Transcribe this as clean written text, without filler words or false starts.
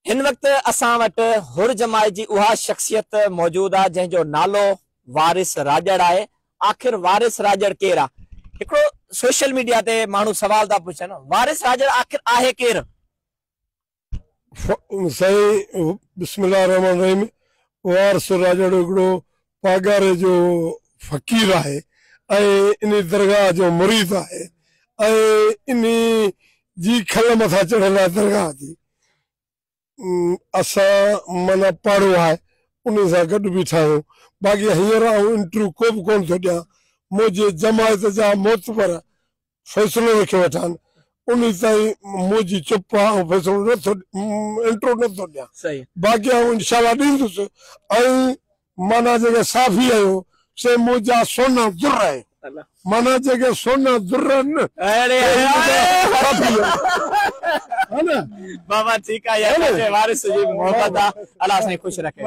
हिन वक्त असां वटि हुर जमात जी उहा शख्सियत मौजूद आहे जंहिंजो नालो वारिस राजड़ आहे। आखिर वारिस राजड़ केरु आहे? हिकिड़ो सोशल मीडिया ते माण्हू सवाल था पुछनि, वारिस राजड़ आखिर आहे केरु? सही बिस्मिल्लाह रहमान रहीम। वारिस राजड़ हिकिड़ो पागारे जो फ़कीर आहे ऐं इन दरगाह जो मुरीद आहे ऐं इन जी खल मथा चढ़ियल आहे दरगाह जी। असां माना पाड़ो आहे उन सां गॾु बीठा आहियूं। बाक़ी हींअर इंटरव्यू को बि कोन थो ॾियां। मुंहिंजे जमायत जा मोतबर फ़ैसिलो वेठे वेठा आहिनि, उन ताईं मुंहिंजी चुप आहे ऐं फ़ैसिलो नथो इंटरव्यू नथो ॾियां। बाक़ी इंशाल्लाह ॾींदुसि। ऐं माना जेके साफ़ी आहियूं से मुंहिंजा सोना दुर आहे, माना जेके सोना दुर आहिनि बाबा ठीक है यार, वारिस जी मोहब्बत अल्लाह से खुश रखे।